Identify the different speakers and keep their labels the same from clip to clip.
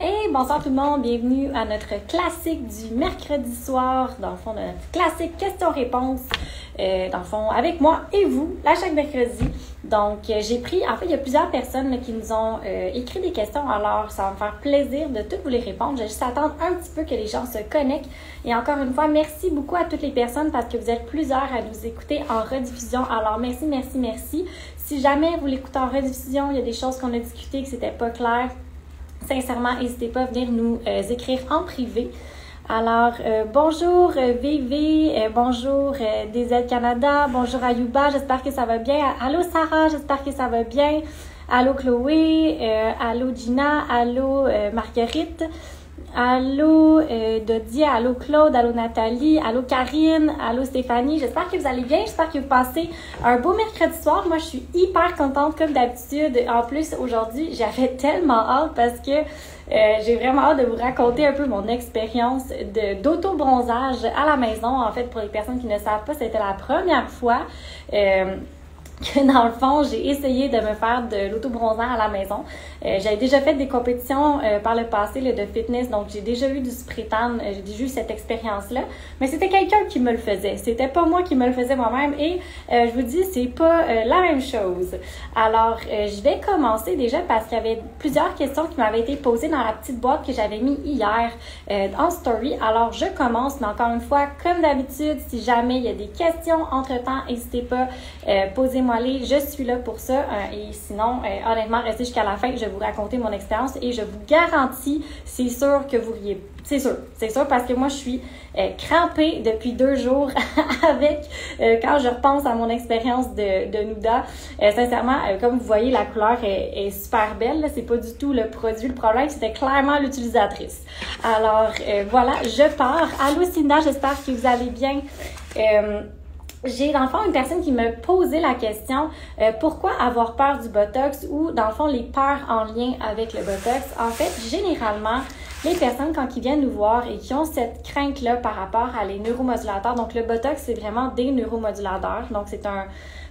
Speaker 1: Et bonsoir tout le monde, bienvenue à notre classique du mercredi soir, dans le fond, notre classique questions-réponses, dans le fond, avec moi et vous, là, chaque mercredi. Donc, j'ai pris, en fait, il y a plusieurs personnes là, qui nous ont écrit des questions, alors ça va me faire plaisir de toutes vous les répondre. Je vais juste attendre un petit peu que les gens se connectent. Et encore une fois, merci beaucoup à toutes les personnes parce que vous êtes plusieurs à nous écouter en rediffusion. Alors, merci. Si jamais vous l'écoutez en rediffusion, il y a des choses qu'on a discutées que c'était pas clair, sincèrement, n'hésitez pas à venir nous écrire en privé. Alors, bonjour Vivi, bonjour DZ Canada, bonjour Ayuba, j'espère que ça va bien. Allô Sarah, j'espère que ça va bien. Allô Chloé, allô Gina, allô Marguerite, allô Dodi, allô Claude, allô Nathalie, allô Karine, allô Stéphanie. J'espère que vous allez bien, j'espère que vous passez un beau mercredi soir. Moi, je suis hyper contente comme d'habitude. En plus, aujourd'hui, j'avais tellement hâte parce que j'ai vraiment hâte de vous raconter un peu mon expérience d'auto-bronzage à la maison. En fait, pour les personnes qui ne savent pas, c'était la première fois que dans le fond, j'ai essayé de me faire de l'auto-bronzage à la maison. J'avais déjà fait des compétitions par le passé là, de fitness, donc j'ai déjà eu du spray tan, j'ai déjà eu cette expérience-là. Mais c'était quelqu'un qui me le faisait. C'était pas moi qui me le faisais moi-même et je vous dis, c'est pas la même chose. Alors, je vais commencer déjà parce qu'il y avait plusieurs questions qui m'avaient été posées dans la petite boîte que j'avais mis hier en story. Alors, je commence, mais encore une fois, comme d'habitude, si jamais il y a des questions entre-temps, n'hésitez pas, posez-moi les, je suis là pour ça. Et sinon, honnêtement, restez jusqu'à la fin, je vais vous raconter mon expérience et je vous garantis, c'est sûr que vous riez. C'est sûr parce que moi, je suis crampée depuis 2 jours avec, quand je repense à mon expérience de Nuda. Sincèrement, comme vous voyez, la couleur est super belle. Là. C'est pas du tout le produit. Le problème, c'était clairement l'utilisatrice. Alors, voilà, je pars. Allô, Cinda, j'espère que vous allez bien. J'ai, dans le fond, une personne qui me posait la question pourquoi avoir peur du Botox ou, dans le fond, les peurs en lien avec le Botox. En fait, généralement, les personnes, quand ils viennent nous voir et qui ont cette crainte-là par rapport à les neuromodulateurs, donc le Botox, c'est vraiment des neuromodulateurs. Donc, c'est un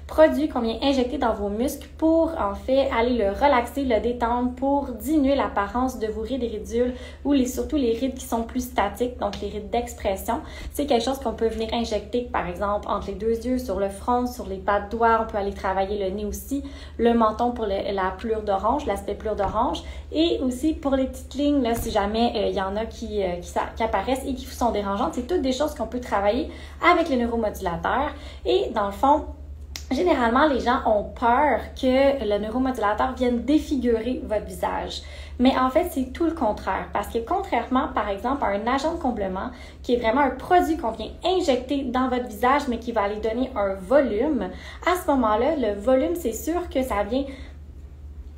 Speaker 1: produit qu'on vient injecter dans vos muscles pour, en fait, aller le relaxer, le détendre pour diminuer l'apparence de vos rides et ridules ou surtout les rides qui sont plus statiques, donc les rides d'expression. C'est quelque chose qu'on peut venir injecter, par exemple, entre les 2 yeux, sur le front, sur les pattes doigts. On peut aller travailler le nez aussi, le menton pour la pelure d'orange, l'aspect pelure d'orange et aussi pour les petites lignes, là, si jamais il y en a qui apparaissent et qui vous sont dérangeantes. C'est toutes des choses qu'on peut travailler avec les neuromodulateurs et, dans le fond, généralement, les gens ont peur que le neuromodulateur vienne défigurer votre visage. Mais en fait, c'est tout le contraire. Parce que contrairement, par exemple, à un agent de comblement, qui est vraiment un produit qu'on vient injecter dans votre visage, mais qui va aller donner un volume, à ce moment-là, le volume, c'est sûr que ça vient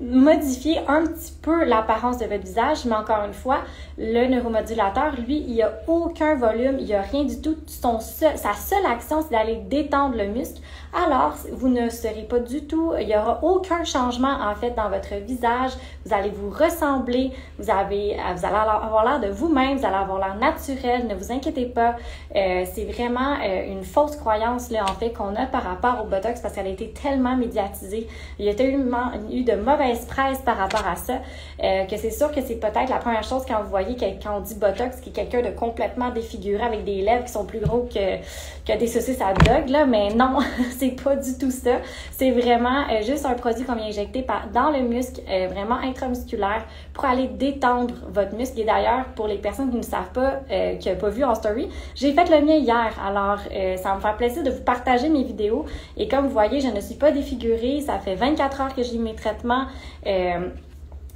Speaker 1: modifier un petit peu l'apparence de votre visage, mais encore une fois, le neuromodulateur, lui, il n'y a aucun volume, il n'y a rien du tout. Sa seule action, c'est d'aller détendre le muscle. Alors, vous ne serez pas du tout, il n'y aura aucun changement en fait dans votre visage. Vous allez vous ressembler, vous allez avoir l'air de vous-même, vous allez avoir l'air naturel, ne vous inquiétez pas. C'est vraiment une fausse croyance là en fait qu'on a par rapport au Botox parce qu'elle a été tellement médiatisée. Il y a tellement eu de mauvaises presse par rapport à ça, que c'est sûr que c'est peut-être la première chose quand vous voyez quand on dit Botox, qui est quelqu'un de complètement défiguré avec des lèvres qui sont plus gros que des saucisses à dog, là, mais non, c'est pas du tout ça. C'est vraiment juste un produit qu'on vient injecter dans le muscle, vraiment intramusculaire, pour aller détendre votre muscle. Et d'ailleurs, pour les personnes qui ne savent pas, qui n'ont pas vu en story, j'ai fait le mien hier. Alors, ça va me faire plaisir de vous partager mes vidéos. Et comme vous voyez, je ne suis pas défigurée. Ça fait 24 heures que j'ai mes traitements.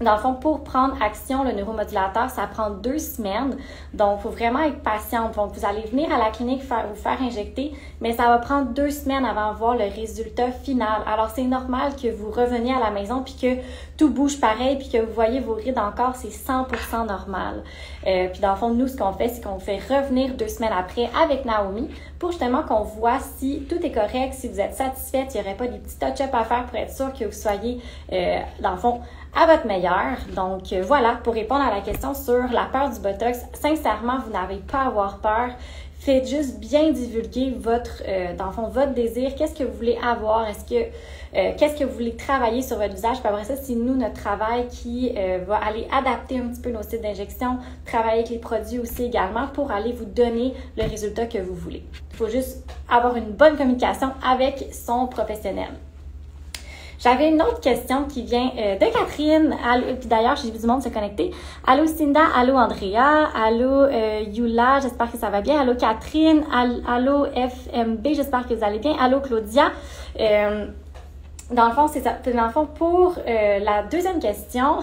Speaker 1: Dans le fond, pour prendre action, le neuromodulateur, ça prend 2 semaines. Donc, il faut vraiment être patient. Donc, vous allez venir à la clinique vous faire injecter, mais ça va prendre 2 semaines avant de voir le résultat final. Alors, c'est normal que vous reveniez à la maison puis que tout bouge pareil puis que vous voyez vos rides encore, c'est 100% normal. Puis, dans le fond, nous, ce qu'on fait, c'est qu'on fait revenir 2 semaines après avec Naomi pour justement qu'on voit si tout est correct, si vous êtes satisfaite, il n'y aurait pas des petits touch-ups à faire pour être sûr que vous soyez, dans le fond, à votre meilleur. Donc, voilà, pour répondre à la question sur la peur du Botox, sincèrement, vous n'avez pas à avoir peur. faites juste bien divulguer dans le fond, votre désir. Qu'est-ce que vous voulez avoir? Qu'est-ce que vous voulez travailler sur votre visage? Puis après ça, c'est nous, notre travail qui va aller adapter un petit peu nos sites d'injection, travailler avec les produits aussi également pour aller vous donner le résultat que vous voulez. Il faut juste avoir une bonne communication avec son professionnel. J'avais une autre question qui vient de Catherine. Puis d'ailleurs, j'ai vu du monde se connecter. Allô Cinda, allô Andrea, allô Yula, j'espère que ça va bien. Allô Catherine, allô FMB, j'espère que vous allez bien. Allô Claudia. Dans le fond, c'est ça. Dans le fond, pour la deuxième question,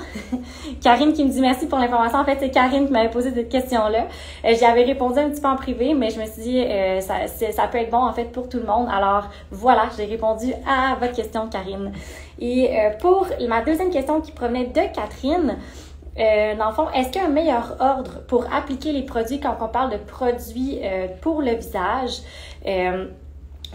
Speaker 1: Karine qui me dit merci pour l'information. En fait, c'est Karine qui m'avait posé cette question-là. J'y avais répondu un petit peu en privé, mais je me suis dit ça peut être bon en fait pour tout le monde. Alors voilà, j'ai répondu à votre question, Karine. Et pour ma deuxième question qui provenait de Catherine, dans le fond, est-ce qu'il y a un meilleur ordre pour appliquer les produits quand on parle de produits pour le visage?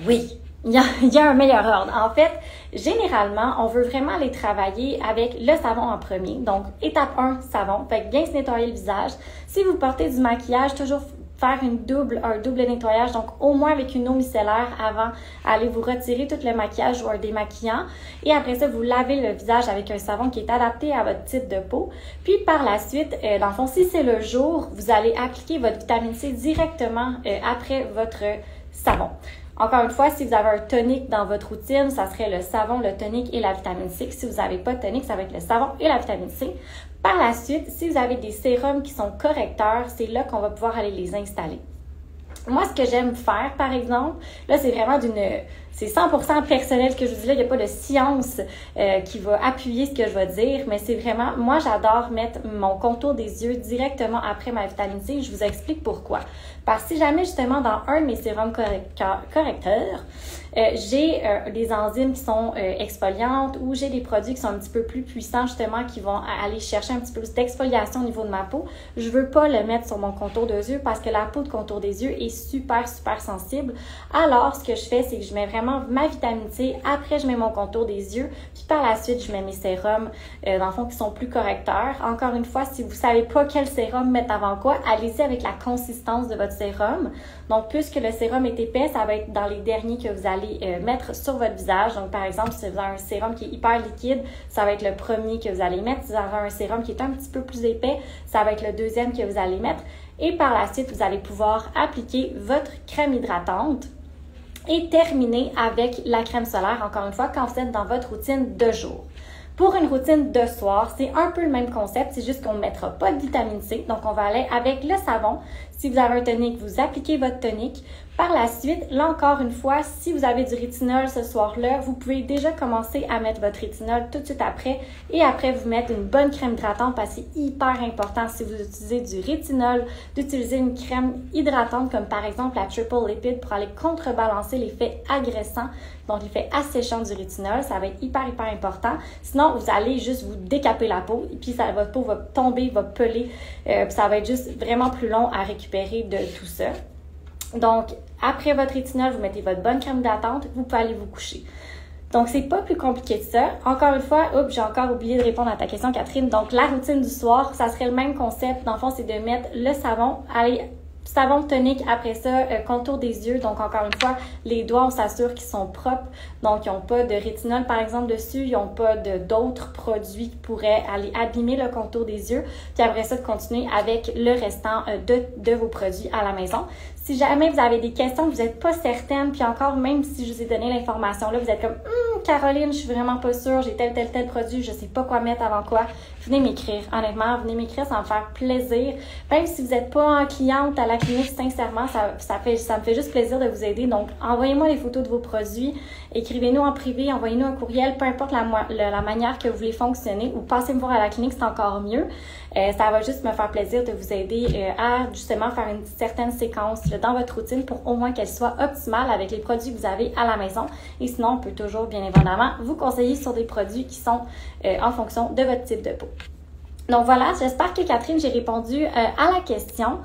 Speaker 1: Oui. Il y a un meilleur ordre. En fait, généralement, on veut vraiment les travailler avec le savon en premier. Donc, étape 1, savon. Fait que bien se nettoyer le visage. Si vous portez du maquillage, toujours faire un double nettoyage. Donc, au moins avec une eau micellaire avant, allez vous retirer tout le maquillage ou un démaquillant. Et après ça, vous lavez le visage avec un savon qui est adapté à votre type de peau. Puis, par la suite, dans le fond, si c'est le jour, vous allez appliquer votre vitamine C directement après votre savon. Encore une fois, si vous avez un tonique dans votre routine, ça serait le savon, le tonique et la vitamine C. Si vous n'avez pas de tonique, ça va être le savon et la vitamine C. Par la suite, si vous avez des sérums qui sont correcteurs, c'est là qu'on va pouvoir aller les installer. Moi, ce que j'aime faire, par exemple, là, c'est vraiment c'est 100% personnel que je vous dis là, il n'y a pas de science qui va appuyer ce que je vais dire, mais c'est vraiment, moi, j'adore mettre mon contour des yeux directement après ma vitamine C. Je vous explique pourquoi. Parce que si jamais, justement, dans un de mes sérums correcteurs, j'ai des enzymes qui sont exfoliantes ou j'ai des produits qui sont un petit peu plus puissants, justement, qui vont aller chercher un petit peu plus d'exfoliation au niveau de ma peau, je veux pas le mettre sur mon contour des yeux parce que la peau de contour des yeux est super, super sensible. Alors, ce que je fais, c'est que je mets vraiment ma vitamine C, après je mets mon contour des yeux, puis par la suite, je mets mes sérums, dans le fond, qui sont plus correcteurs. Encore une fois, si vous savez pas quel sérum mettre avant quoi, allez-y avec la consistance de votre sérum. Donc, puisque le sérum est épais, ça va être dans les derniers que vous allez mettre sur votre visage. Donc, par exemple, si vous avez un sérum qui est hyper liquide, ça va être le premier que vous allez mettre. Si vous avez un sérum qui est un petit peu plus épais, ça va être le deuxième que vous allez mettre. Et par la suite, vous allez pouvoir appliquer votre crème hydratante et terminer avec la crème solaire, encore une fois, quand vous êtes dans votre routine de jour. Pour une routine de soir, c'est un peu le même concept, c'est juste qu'on ne mettra pas de vitamine C. Donc, on va aller avec le savon. Si vous avez un tonique, vous appliquez votre tonique. Par la suite, là encore une fois, si vous avez du rétinol ce soir-là, vous pouvez déjà commencer à mettre votre rétinol tout de suite après et après vous mettre une bonne crème hydratante parce que c'est hyper important si vous utilisez du rétinol d'utiliser une crème hydratante comme par exemple la Triple Lipid pour aller contrebalancer l'effet agressant, donc l'effet asséchant du rétinol. Ça va être hyper important. Sinon, vous allez juste vous décaper la peau et puis votre peau va tomber, va peler, puis ça va être juste vraiment plus long à récupérer de tout ça. Donc, après votre rétinol, vous mettez votre bonne crème hydratante, vous pouvez aller vous coucher. Donc, c'est pas plus compliqué que ça. Encore une fois, j'ai encore oublié de répondre à ta question, Catherine. Donc, la routine du soir, ça serait le même concept. Dans le fond, c'est de mettre le savon, savon tonique, après ça, contour des yeux. Donc, encore une fois, les doigts, on s'assure qu'ils sont propres. Donc, ils n'ont pas de rétinol, par exemple, dessus. Ils n'ont pas d'autres produits qui pourraient aller abîmer le contour des yeux. Puis après ça, de continuer avec le restant de vos produits à la maison. Si jamais vous avez des questions, vous n'êtes pas certaine, puis encore, même si je vous ai donné l'information là, vous êtes comme Caroline, je suis vraiment pas sûre, j'ai tel produit, je sais pas quoi mettre avant quoi. Venez m'écrire. Honnêtement, venez m'écrire, ça va me faire plaisir. Même si vous n'êtes pas cliente à la clinique, sincèrement, ça me fait juste plaisir de vous aider. Donc, envoyez-moi les photos de vos produits, écrivez-nous en privé, envoyez-nous un courriel, peu importe la manière que vous voulez fonctionner, ou passez me voir à la clinique, c'est encore mieux. Ça va juste me faire plaisir de vous aider à justement faire une certaine séquence dans votre routine pour au moins qu'elle soit optimale avec les produits que vous avez à la maison. Et sinon, on peut toujours, bien évidemment, vous conseiller sur des produits qui sont en fonction de votre type de peau. Donc voilà, j'espère que Catherine, j'ai répondu à la question.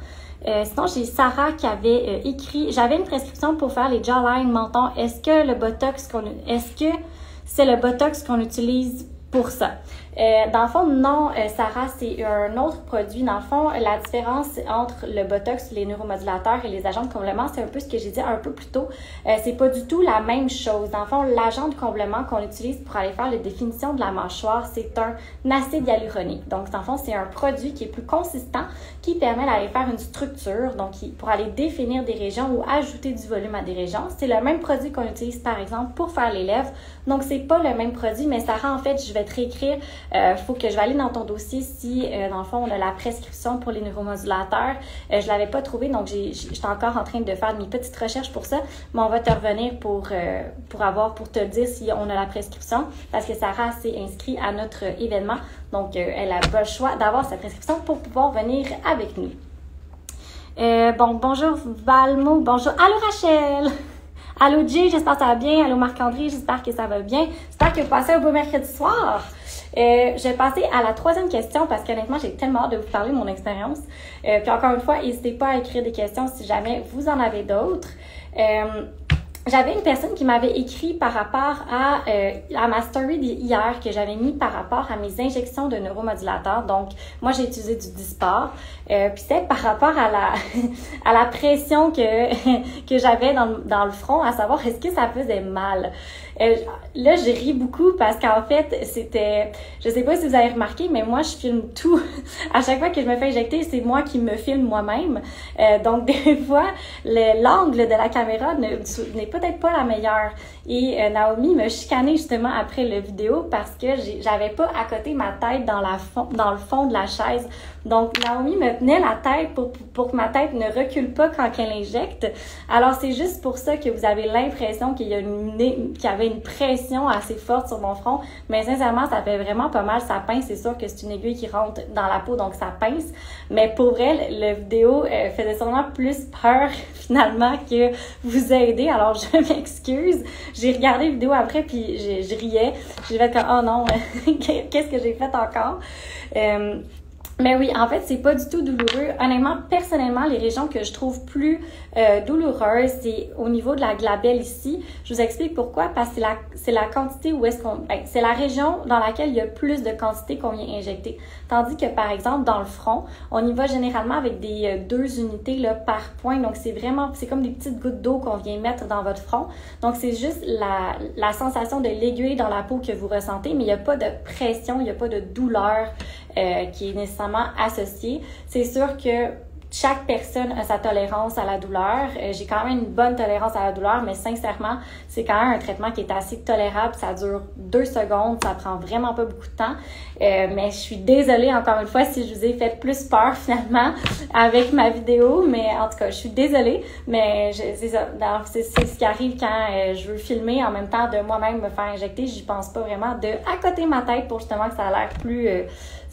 Speaker 1: Sinon, j'ai Sarah qui avait écrit, j'avais une prescription pour faire les jawline menton. Est-ce que c'est le Botox qu'on utilise pour ça? Dans le fond, non, Sarah, c'est un autre produit. Dans le fond, la différence entre le Botox, les neuromodulateurs et les agents de comblement, c'est un peu ce que j'ai dit un peu plus tôt. C'est pas du tout la même chose. Dans le fond, l'agent de comblement qu'on utilise pour aller faire la définition de la mâchoire, c'est un acide hyaluronique. Donc, dans le fond, c'est un produit qui est plus consistant, qui permet d'aller faire une structure, donc pour aller définir des régions ou ajouter du volume à des régions. C'est le même produit qu'on utilise, par exemple, pour faire les lèvres. Donc, c'est pas le même produit, mais Sarah, en fait, je vais te réécrire. Faut que je vais aller dans ton dossier si, dans le fond, on a la prescription pour les neuromodulateurs. Je l'avais pas trouvé, donc j'étais encore en train de faire mes petites recherches pour ça, mais on va te revenir pour te dire si on a la prescription, parce que Sarah s'est inscrite à notre événement, donc elle a pas le choix d'avoir sa prescription pour pouvoir venir avec nous. Bonjour Valmo, bonjour. Allô Rachel! Allô Jay, j'espère que ça va bien. Allô Marc-André, j'espère que ça va bien. J'espère que vous passez un beau mercredi soir. Je vais passer à la troisième question parce qu'honnêtement, j'ai tellement hâte de vous parler de mon expérience. Puis encore une fois, n'hésitez pas à écrire des questions si jamais vous en avez d'autres. J'avais une personne qui m'avait écrit par rapport à ma story d'hier que j'avais mis par rapport à mes injections de neuromodulateurs. Donc, moi, j'ai utilisé du Dysport. Puis c'est par rapport à la pression que j'avais dans le front, à savoir est-ce que ça faisait mal. Là, j'ai ri beaucoup parce qu'en fait, c'était... Je sais pas si vous avez remarqué, mais moi, je filme tout. À chaque fois que je me fais injecter, c'est moi qui me filme moi-même. Donc, des fois, l'angle de la caméra n'est peut-être pas la meilleure. Et Naomi me chicanait justement après la vidéo parce que j'avais pas à côté ma tête dans le fond de la chaise. Donc, Naomi me tenait la tête pour que ma tête ne recule pas quand elle injecte. Alors, c'est juste pour ça que vous avez l'impression qu'il y avait une pression assez forte sur mon front. Mais sincèrement, ça fait vraiment pas mal. Ça pince. C'est sûr que c'est une aiguille qui rentre dans la peau, donc ça pince. Mais pour vrai, la vidéo faisait sûrement plus peur finalement que vous aider. Alors, je m'excuse. J'ai regardé la vidéo après, puis je riais. J'ai fait comme, oh non, qu'est-ce que j'ai fait encore? Mais oui, en fait, c'est pas du tout douloureux. Honnêtement, personnellement, les régions que je trouve plus douloureuses, c'est au niveau de la glabelle ici. Je vous explique pourquoi. Parce que c'est la quantité où est-ce qu'on... c'est la région dans laquelle il y a plus de quantité qu'on vient injecter. Tandis que, par exemple, dans le front, on y va généralement avec des 2 unités là, par point. Donc, c'est comme des petites gouttes d'eau qu'on vient mettre dans votre front. Donc, c'est juste la sensation de l'aiguille dans la peau que vous ressentez, mais il n'y a pas de pression, il n'y a pas de douleur qui est nécessairement associée. C'est sûr que chaque personne a sa tolérance à la douleur. J'ai quand même une bonne tolérance à la douleur, mais sincèrement, c'est quand même un traitement qui est assez tolérable. Ça dure 2 secondes, ça prend vraiment pas beaucoup de temps. Mais je suis désolée encore une fois si je vous ai fait plus peur finalement avec ma vidéo. Mais en tout cas, je suis désolée. Mais c'est ça. C'est ce qui arrive quand je veux filmer en même temps de moi-même me faire injecter. J'y pense pas vraiment de à côté ma tête pour justement que ça a l'air plus...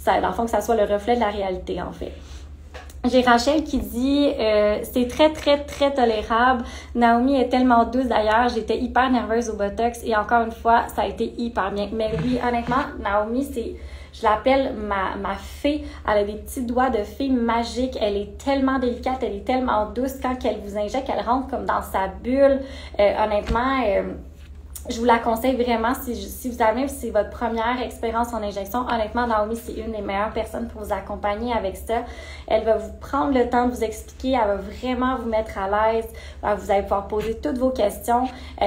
Speaker 1: dans le fond, que ça soit le reflet de la réalité en fait. J'ai Rachel qui dit c'est très, très, très tolérable. Naomi est tellement douce d'ailleurs. J'étais hyper nerveuse au Botox et encore une fois, ça a été hyper bien. Mais oui, honnêtement, Naomi, je l'appelle ma fée. Elle a des petits doigts de fée magique. Elle est tellement délicate, elle est tellement douce. Quand elle vous injecte, elle rentre comme dans sa bulle. Honnêtement... je vous la conseille vraiment si vous avez, c'est votre première expérience en injection. Honnêtement, Naomi, c'est une des meilleures personnes pour vous accompagner avec ça. Elle va vous prendre le temps de vous expliquer. Elle va vraiment vous mettre à l'aise. Vous allez pouvoir poser toutes vos questions.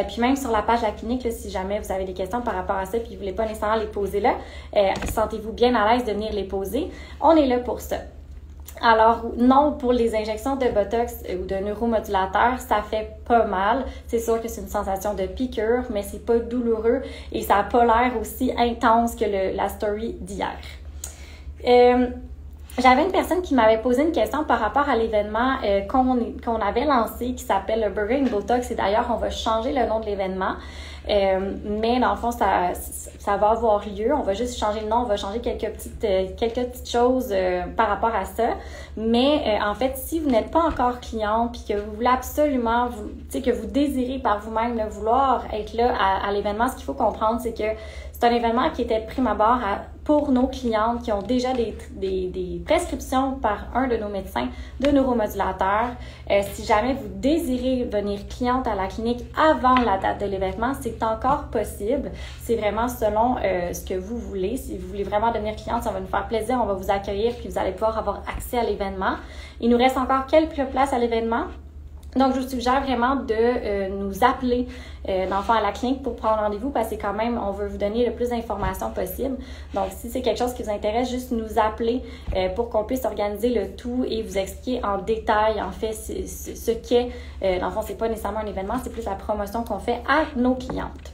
Speaker 1: Puis même sur la page de la clinique, là, si jamais vous avez des questions par rapport à ça puis vous voulez pas nécessairement les poser là, sentez-vous bien à l'aise de venir les poser. On est là pour ça. Alors, non, pour les injections de Botox ou de neuromodulateurs, ça fait pas mal. C'est sûr que c'est une sensation de piqûre, mais c'est pas douloureux et ça a pas l'air aussi intense que la story d'hier. J'avais une personne qui m'avait posé une question par rapport à l'événement qu'on avait lancé qui s'appelle le Burger in Botox et d'ailleurs, on va changer le nom de l'événement. Mais dans le fond, ça va avoir lieu. On va juste changer le nom, on va changer quelques petites choses par rapport à ça. Mais en fait, si vous n'êtes pas encore client puis que vous voulez absolument, que vous désirez par vous-même vouloir être là à l'événement, ce qu'il faut comprendre, c'est que c'est un événement qui était prime abord pour nos clientes qui ont déjà des prescriptions par un de nos médecins de neuromodulateurs. Si jamais vous désirez venir cliente à la clinique avant la date de l'événement, c'est c'est encore possible. C'est vraiment selon ce que vous voulez. Si vous voulez vraiment devenir cliente, ça va nous faire plaisir. On va vous accueillir puis vous allez pouvoir avoir accès à l'événement. Il nous reste encore quelques places à l'événement. Donc, je vous suggère vraiment de nous appeler dans le fond à la clinique pour prendre rendez-vous parce que quand même, on veut vous donner le plus d'informations possible. Donc, si c'est quelque chose qui vous intéresse, juste nous appeler pour qu'on puisse organiser le tout et vous expliquer en détail, en fait, ce qu'est. Dans le fond, c'est pas nécessairement un événement, c'est plus la promotion qu'on fait à nos clientes.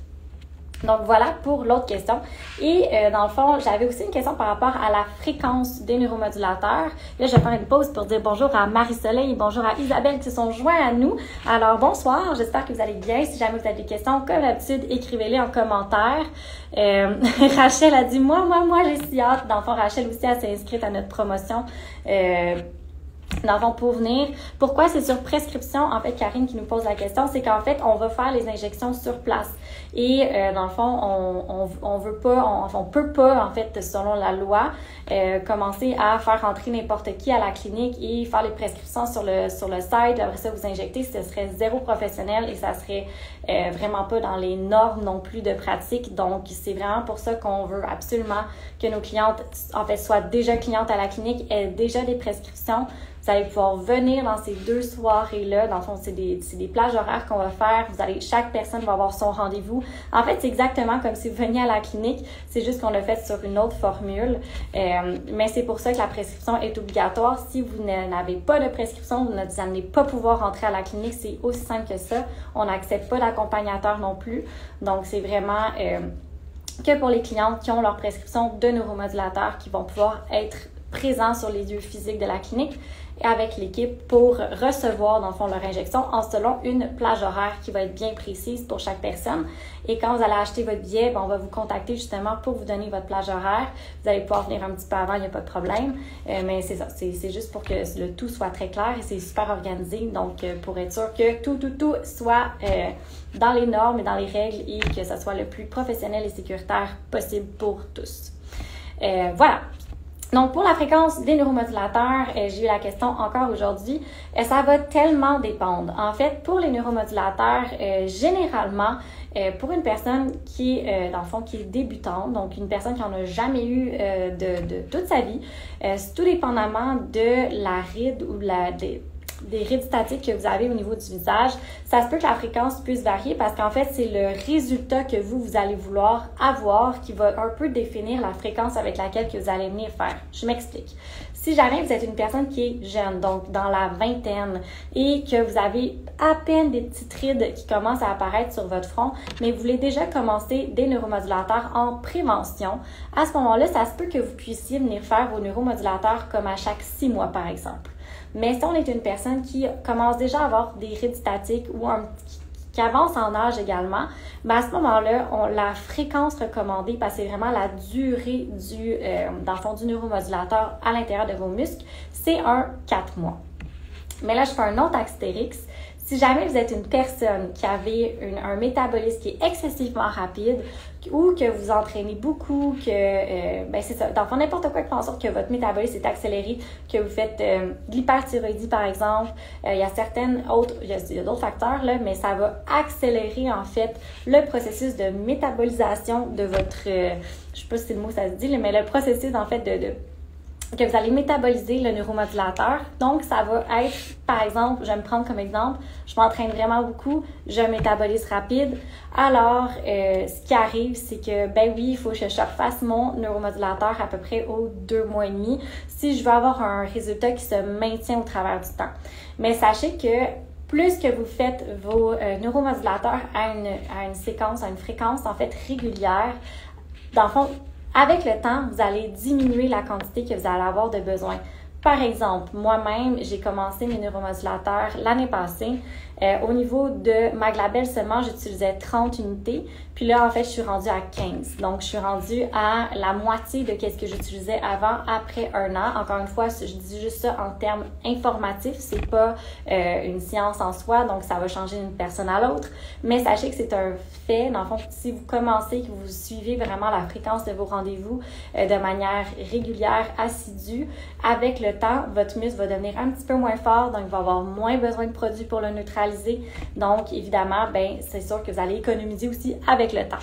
Speaker 1: Donc, voilà pour l'autre question. Et dans le fond, j'avais aussi une question par rapport à la fréquence des neuromodulateurs. Là, je vais faire une pause pour dire bonjour à Marie-Soleil et bonjour à Isabelle qui se sont joints à nous. Alors, bonsoir, j'espère que vous allez bien. Si jamais vous avez des questions, comme d'habitude, écrivez-les en commentaire. Rachel a dit, moi, j'ai si hâte. Dans le fond, Rachel aussi, elle s'est inscrite à notre promotion. Dans le fond, pour venir. Pourquoi c'est sur prescription? En fait, Karine qui nous pose la question, c'est qu'en fait, on va faire les injections sur place. Et dans le fond, on veut pas, on peut pas, en fait, selon la loi, commencer à faire rentrer n'importe qui à la clinique et faire les prescriptions sur le site. Après ça, vous injecter, ce serait zéro professionnel et ça serait vraiment pas dans les normes non plus de pratique. Donc, c'est vraiment pour ça qu'on veut absolument que nos clientes, en fait, soient déjà clientes à la clinique, aient déjà des prescriptions. Vous allez pouvoir venir dans ces 2 soirées-là. Dans le fond, c'est des plages horaires qu'on va faire. Chaque personne va avoir son rendez-vous. En fait, c'est exactement comme si vous veniez à la clinique. C'est juste qu'on l'a fait sur une autre formule. Mais c'est pour ça que la prescription est obligatoire. Si vous n'avez pas de prescription, vous n'allez pas pouvoir rentrer à la clinique. C'est aussi simple que ça. On n'accepte pas d'accompagnateur non plus. Donc, c'est vraiment que pour les clientes qui ont leur prescription de neuromodulateurs qui vont pouvoir être présents sur les lieux physiques de la clinique et avec l'équipe pour recevoir, dans le fond, leur injection en selon une plage horaire qui va être bien précise pour chaque personne. Et quand vous allez acheter votre billet, on va vous contacter justement pour vous donner votre plage horaire. Vous allez pouvoir venir un petit peu avant, il n'y a pas de problème. Mais c'est ça, c'est juste pour que le tout soit très clair et c'est super organisé. Donc, pour être sûr que tout soit dans les normes et dans les règles et que ça soit le plus professionnel et sécuritaire possible pour tous. Voilà. Donc, pour la fréquence des neuromodulateurs, j'ai eu la question encore aujourd'hui, ça va tellement dépendre. En fait, pour les neuromodulateurs, généralement, pour une personne qui est, dans le fond, qui est débutante, donc une personne qui n'en a jamais eu de toute sa vie, tout dépendamment de la ride ou des rides statiques que vous avez au niveau du visage, ça se peut que la fréquence puisse varier parce qu'en fait, c'est le résultat que vous allez vouloir avoir qui va un peu définir la fréquence avec laquelle que vous allez venir faire. Je m'explique. Si jamais vous êtes une personne qui est jeune, donc dans la vingtaine, et que vous avez à peine des petites rides qui commencent à apparaître sur votre front, mais vous voulez déjà commencer des neuromodulateurs en prévention, à ce moment-là, ça se peut que vous puissiez venir faire vos neuromodulateurs comme à chaque 6 mois, par exemple. Mais si on est une personne qui commence déjà à avoir des rides statiques ou qui avance en âge également, à ce moment-là, la fréquence recommandée, parce que c'est vraiment la durée dans le fond, du neuromodulateur à l'intérieur de vos muscles, c'est 4 mois. Mais là, je fais un autre astérix. Si jamais vous êtes une personne qui avait un métabolisme qui est excessivement rapide ou que vous entraînez beaucoup, que c'est ça, dans le fond, n'importe quoi qui fait en sorte que votre métabolisme est accéléré, que vous faites de l'hyperthyroïdie par exemple, il y a d'autres facteurs là, mais ça va accélérer en fait le processus de métabolisation de votre, je sais pas si c'est le mot ça se dit, mais le processus en fait que vous allez métaboliser le neuromodulateur. Donc, ça va être, par exemple, je vais me prendre comme exemple, je m'entraîne vraiment beaucoup, j'ai un métabolisme rapide. Alors, ce qui arrive, c'est que, oui, il faut que je fasse mon neuromodulateur à peu près aux 2 mois et demi si je veux avoir un résultat qui se maintient au travers du temps. Mais sachez que plus que vous faites vos neuromodulateurs à une séquence, à une fréquence, en fait, régulière, dans le fond, avec le temps, vous allez diminuer la quantité que vous allez avoir de besoin. Par exemple, moi-même, j'ai commencé mes neuromodulateurs l'année passée. Au niveau de Maglabel seulement, j'utilisais 30 unités. Puis là, en fait, je suis rendue à 15. Donc, je suis rendue à la moitié de ce que j'utilisais avant, après 1 an. Encore une fois, je dis juste ça en termes informatifs. C'est pas une science en soi, donc ça va changer d'une personne à l'autre. Mais sachez que c'est un fait. Dans le fond, si vous commencez, que vous suivez vraiment la fréquence de vos rendez-vous de manière régulière, assidue, avec le temps, votre muscle va devenir un petit peu moins fort, donc il va avoir moins besoin de produits pour le neutraliser. Donc, évidemment, c'est sûr que vous allez économiser aussi avec le temps.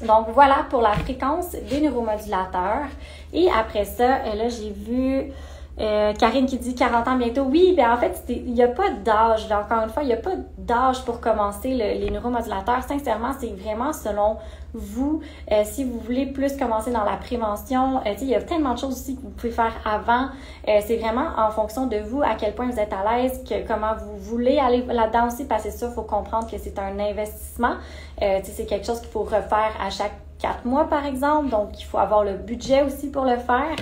Speaker 1: Donc, voilà pour la fréquence des neuromodulateurs. Et après ça, là, j'ai vu Karine qui dit 40 ans bientôt. Oui, en fait, il n'y a pas d'âge. Encore une fois, il n'y a pas d'âge pour commencer les neuromodulateurs. Sincèrement, c'est vraiment selon vous. Si vous voulez plus commencer dans la prévention, il y a tellement de choses aussi que vous pouvez faire avant. C'est vraiment en fonction de vous, à quel point vous êtes à l'aise, comment vous voulez aller là-dedans aussi, parce que c'est sûr, il faut comprendre que c'est un investissement. C'est quelque chose qu'il faut refaire à chaque 4 mois, par exemple. Donc, il faut avoir le budget aussi pour le faire.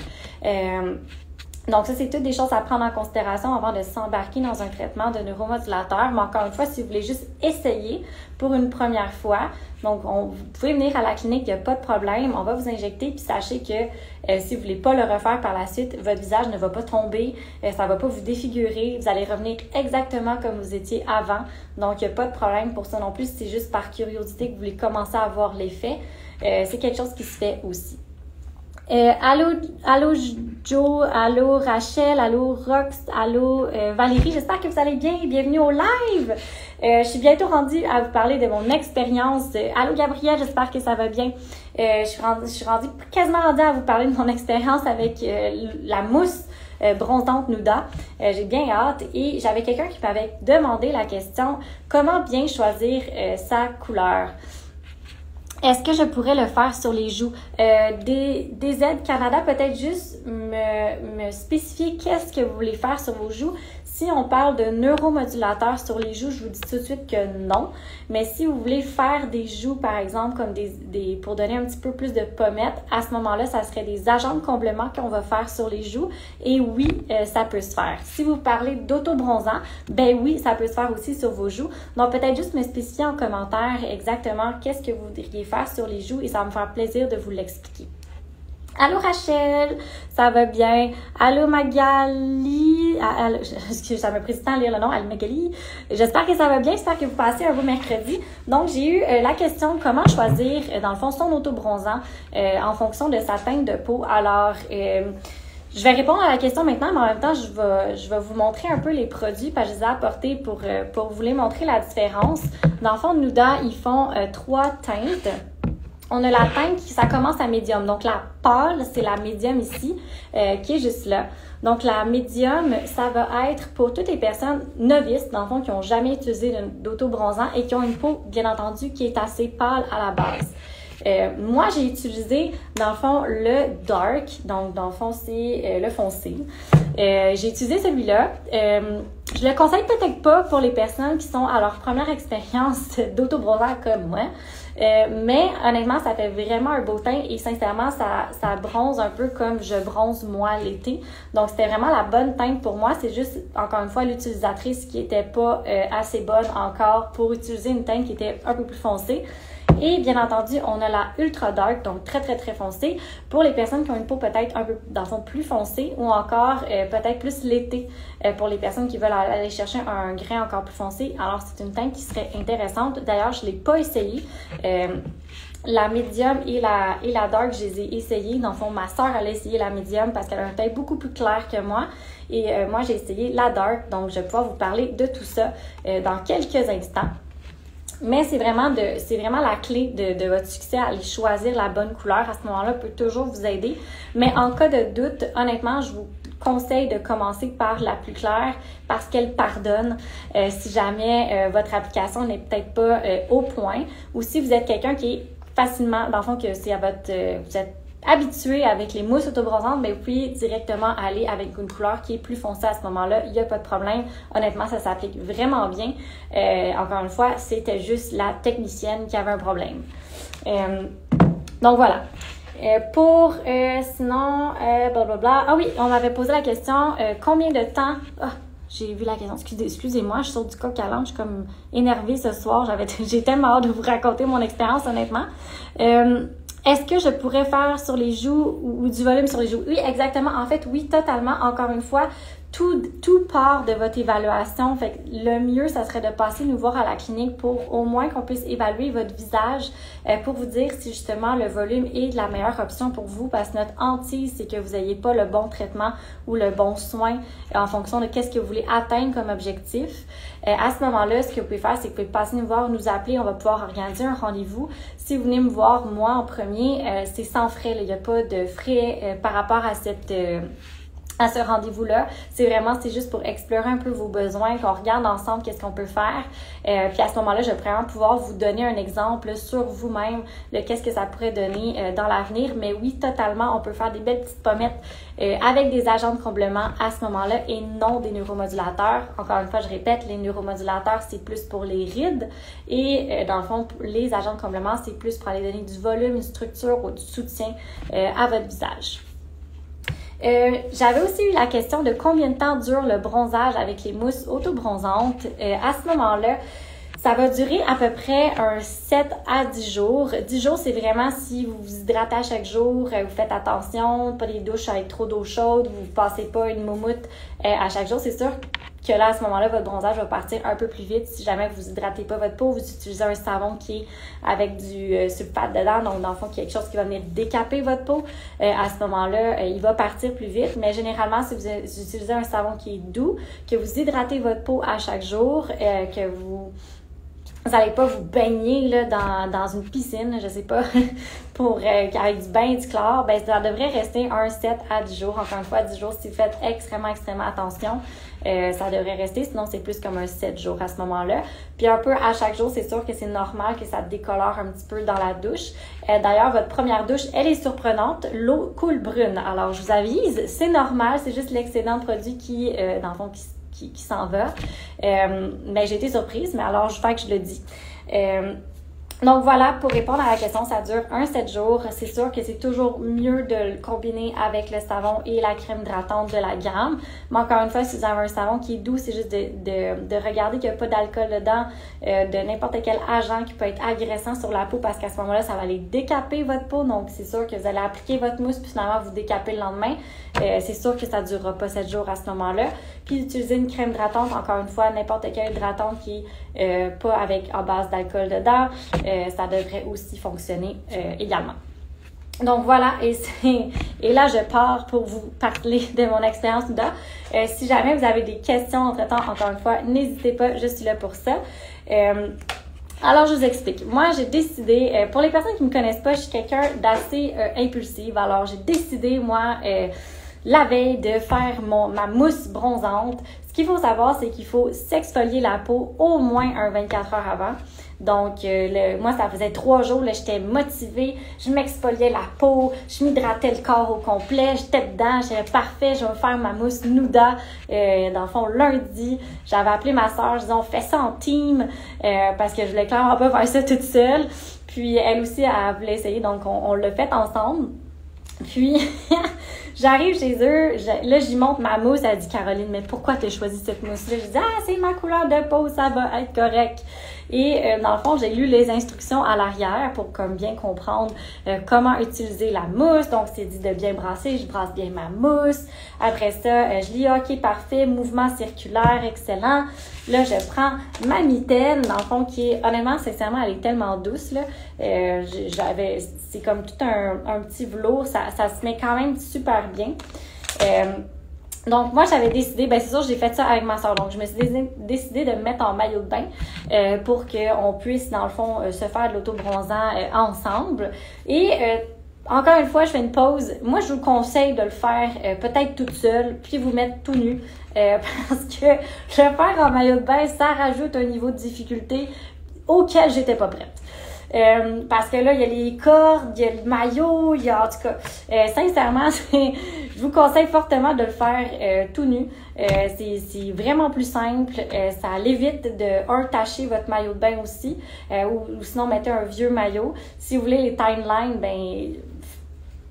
Speaker 1: Donc, ça, c'est toutes des choses à prendre en considération avant de s'embarquer dans un traitement de neuromodulateur. Mais encore une fois, si vous voulez juste essayer pour une première fois, donc vous pouvez venir à la clinique, il n'y a pas de problème. On va vous injecter, puis sachez que si vous voulez pas le refaire par la suite, votre visage ne va pas tomber, ça va pas vous défigurer, vous allez revenir exactement comme vous étiez avant. Donc, il n'y a pas de problème pour ça non plus. C'est juste par curiosité que vous voulez commencer à voir l'effet. C'est quelque chose qui se fait aussi. Allô Joe, allô Rachel, allô Rox, allô Valérie, j'espère que vous allez bien, bienvenue au live. Je suis bientôt rendue à vous parler de mon expérience. Allô Gabrielle, j'espère que ça va bien. Je suis rendue quasiment rendue à vous parler de mon expérience avec la mousse bronzante Nuda. J'ai bien hâte et j'avais quelqu'un qui m'avait demandé la question, comment bien choisir sa couleur? Est-ce que je pourrais le faire sur les joues? DZ Canada, peut-être juste me spécifier qu'est-ce que vous voulez faire sur vos joues. Si on parle de neuromodulateurs sur les joues, je vous dis tout de suite que non. Mais si vous voulez faire des joues, par exemple, comme pour donner un petit peu plus de pommettes, à ce moment-là, ça serait des agents de comblement qu'on va faire sur les joues. Et oui, ça peut se faire. Si vous parlez d'autobronzant, oui, ça peut se faire aussi sur vos joues. Donc, peut-être juste me spécifier en commentaire exactement qu'est-ce que vous voudriez faire sur les joues et ça va me faire plaisir de vous l'expliquer. Allô Rachel, ça va bien? Allô Magali, ça me pris du temps à lire le nom, allô Magali. J'espère que ça va bien, j'espère que vous passez un beau mercredi. Donc, j'ai eu la question comment choisir, dans le fond, son autobronzant en fonction de sa teinte de peau. Alors, je vais répondre à la question maintenant, mais en même temps, je vais vous montrer un peu les produits, parce que je les ai apportés pour vous les montrer la différence. Dans le fond, Nuda, ils font 3 teintes. On a la teinte ça commence à médium. Donc, la pâle, c'est la médium ici, qui est juste là. Donc, la médium, ça va être pour toutes les personnes novices, dans le fond, qui n'ont jamais utilisé d'autobronzant et qui ont une peau, bien entendu, qui est assez pâle à la base. Moi, j'ai utilisé, dans le fond, le dark. Donc, dans le fond, c'est le foncé. J'ai utilisé celui-là. Je le conseille peut-être pas pour les personnes qui sont à leur première expérience d'autobronzant comme moi. Mais honnêtement, ça fait vraiment un beau teint et sincèrement, ça bronze un peu comme je bronze moi l'été. Donc, c'était vraiment la bonne teinte pour moi. C'est juste, encore une fois, l'utilisatrice qui était pas assez bonne encore pour utiliser une teinte qui était un peu plus foncée. Et bien entendu, on a la Ultra Dark, donc très, très, très foncée, pour les personnes qui ont une peau peut-être un peu, dans le fond, plus foncée ou encore peut-être plus l'été pour les personnes qui veulent aller chercher un grain encore plus foncé. Alors, c'est une teinte qui serait intéressante. D'ailleurs, je ne l'ai pas essayée. La médium et la dark, je les ai essayées. Dans le fond, ma soeur, elle a essayé la médium parce qu'elle a un teint beaucoup plus clair que moi. Et moi, j'ai essayé la dark. Donc, je vais pouvoir vous parler de tout ça dans quelques instants. Mais c'est vraiment la clé de votre succès, aller choisir la bonne couleur. À ce moment-là, peut toujours vous aider. Mais en cas de doute, honnêtement, je vous conseille de commencer par la plus claire parce qu'elle pardonne si jamais votre application n'est peut-être pas au point ou si vous êtes quelqu'un qui est facilement, dans le fond, que c'est vous êtes habitué avec les mousses autobronzantes, mais vous pouvez directement aller avec une couleur qui est plus foncée à ce moment-là. Il n'y a pas de problème. Honnêtement, ça s'applique vraiment bien. Encore une fois, c'était juste la technicienne qui avait un problème. Donc voilà. Sinon, blablabla. Ah oui, on m'avait posé la question, combien de temps... J'ai vu la question. Excusez-moi, je sors du coq à l'âne. Je suis comme énervée ce soir. J'ai tellement hâte de vous raconter mon expérience, honnêtement. Est-ce que je pourrais faire sur les joues ou du volume sur les joues? Oui, exactement. En fait, oui, totalement. Encore une fois, tout part de votre évaluation. Fait que le mieux, ça serait de passer nous voir à la clinique pour au moins qu'on puisse évaluer votre visage pour vous dire si justement le volume est la meilleure option pour vous, parce que notre hantise, c'est que vous n'ayez pas le bon traitement ou le bon soin en fonction de qu'est-ce que vous voulez atteindre comme objectif. À ce moment-là, ce que vous pouvez faire, c'est que vous pouvez passer nous voir, nous appeler, on va pouvoir organiser un rendez-vous. Si vous venez me voir, moi, en premier, c'est sans frais, là. Il n'y a pas de frais par rapport à à ce rendez-vous-là. C'est juste pour explorer un peu vos besoins, qu'on regarde ensemble qu'est-ce qu'on peut faire. Puis à ce moment-là, je vais vraiment pouvoir vous donner un exemple sur vous-même de qu'est-ce que ça pourrait donner dans l'avenir. Mais oui, totalement, on peut faire des belles petites pommettes avec des agents de comblement à ce moment-là et non des neuromodulateurs. Encore une fois, je répète, les neuromodulateurs, c'est plus pour les rides et dans le fond, les agents de comblement, c'est plus pour aller donner du volume, une structure ou du soutien à votre visage. J'avais aussi eu la question de combien de temps dure le bronzage avec les mousses auto-bronzantes. À ce moment-là, ça va durer à peu près un 7 à 10 jours. 10 jours, c'est vraiment si vous vous hydratez à chaque jour, vous faites attention, pas des douches avec trop d'eau chaude, vous ne passez pas une moumoute à chaque jour. C'est sûr que là, à ce moment-là, votre bronzage va partir un peu plus vite. Si jamais vous hydratez pas votre peau, vous utilisez un savon qui est avec du sulfate dedans, donc dans le fond, quelque chose qui va venir décaper votre peau. À ce moment-là, il va partir plus vite. Mais généralement, si vous utilisez un savon qui est doux, que vous hydratez votre peau à chaque jour, que vous n'allez pas vous baigner là, dans une piscine, je sais pas, avec du bain, du chlore, ben ça devrait rester un 7 à 10 jours. Encore une fois, 10 jours, si vous faites extrêmement attention, ça devrait rester, sinon c'est plus comme un 7 jours à ce moment-là. Puis un peu à chaque jour, c'est sûr que c'est normal que ça décolore un petit peu dans la douche. D'ailleurs, votre première douche, elle est surprenante, l'eau coule brune. Alors, je vous avise, c'est normal, c'est juste l'excédent de produit qui, dans le fond, qui s'en va. Mais j'ai été surprise, mais alors je fais que je le dis. Donc voilà, pour répondre à la question, ça dure un 7 jours. C'est sûr que c'est toujours mieux de le combiner avec le savon et la crème hydratante de la gamme. Mais encore une fois, si vous avez un savon qui est doux, c'est juste de regarder qu'il n'y a pas d'alcool dedans, de n'importe quel agent qui peut être agressant sur la peau, parce qu'à ce moment-là, ça va aller décaper votre peau. Donc c'est sûr que vous allez appliquer votre mousse puis finalement vous décapez le lendemain. C'est sûr que ça ne durera pas 7 jours à ce moment-là. Puis utiliser une crème hydratante, encore une fois, n'importe quelle hydratante qui est pas en base d'alcool dedans, ça devrait aussi fonctionner également. Donc voilà, et là je pars pour vous parler de mon expérience Nuda. Si jamais vous avez des questions entre-temps, encore une fois, n'hésitez pas, je suis là pour ça. Alors, je vous explique. Moi, j'ai décidé, pour les personnes qui me connaissent pas, je suis quelqu'un d'assez impulsive. Alors, j'ai décidé, moi, la veille de faire ma mousse bronzante. Ce qu'il faut savoir, c'est qu'il faut s'exfolier la peau au moins un 24 heures avant. Donc, moi, ça faisait 3 jours, là, j'étais motivée, je m'exfoliais la peau, je m'hydratais le corps au complet, j'étais dedans, j'étais parfait, je vais faire ma mousse Nuda. Dans le fond, lundi, j'avais appelé ma soeur, je disais, on fait ça en team, parce que je voulais clairement pas faire ça toute seule. Puis, elle aussi, elle voulait essayer, donc on l'a fait ensemble. Puis, j'arrive chez eux, là, j'y montre ma mousse. Elle dit, Caroline, mais pourquoi tu as choisi cette mousse-là? Je dis, c'est ma couleur de peau, ça va être correct. Et dans le fond, j'ai lu les instructions à l'arrière pour comme bien comprendre comment utiliser la mousse. Donc, c'est dit de bien brasser. Je brasse bien ma mousse. Après ça, je lis, OK, parfait, mouvement circulaire, excellent. Là, je prends ma mitaine, dans le fond, qui est, honnêtement, sincèrement, elle est tellement douce, là. C'est comme tout un petit velours. Ça se met quand même super bien. Donc, moi, j'avais décidé, c'est sûr, j'ai fait ça avec ma soeur. Donc, je me suis décidé de me mettre en maillot de bain pour qu'on puisse, dans le fond, se faire de l'auto-bronzant ensemble. Et encore une fois, je fais une pause. Moi, je vous conseille de le faire peut-être toute seule, puis vous mettre tout nu. Parce que le faire en maillot de bain, ça rajoute un niveau de difficulté auquel j'étais pas prête. Parce que là, il y a les cordes, il y a le maillot, il y a en tout cas, sincèrement, je vous conseille fortement de le faire tout nu. C'est vraiment plus simple. Ça l'évite de tacher votre maillot de bain aussi, ou sinon mettez un vieux maillot. Si vous voulez les timelines,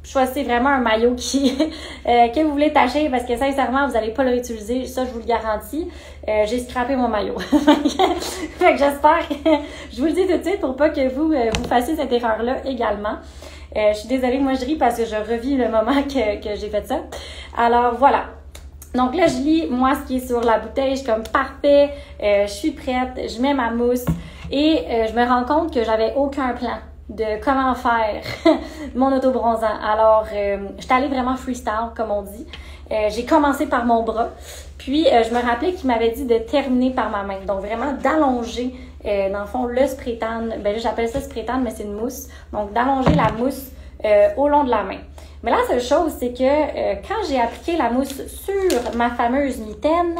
Speaker 1: choisissez vraiment un maillot que vous voulez tacher parce que sincèrement, vous n'allez pas le réutiliser. Ça, je vous le garantis. J'ai scrappé mon maillot. Fait que j'espère que je vous le dis tout de suite pour pas que vous fassiez cette erreur-là également. Je suis désolée, moi je ris parce que je revis le moment que j'ai fait ça. Alors voilà. Donc là, je lis, moi, ce qui est sur la bouteille. Je suis comme, parfait, je suis prête, je mets ma mousse. Et je me rends compte que j'avais aucun plan de comment faire mon auto-bronzant. Alors, j'étais allée vraiment freestyle, comme on dit. J'ai commencé par mon bras. Puis, je me rappelais qu'il m'avait dit de terminer par ma main. Donc, vraiment d'allonger, dans le fond, le spray tan. Ben là, j'appelle ça spray tan, mais c'est une mousse. Donc, d'allonger la mousse au long de la main. Mais la seule chose, c'est que quand j'ai appliqué la mousse sur ma fameuse mitaine,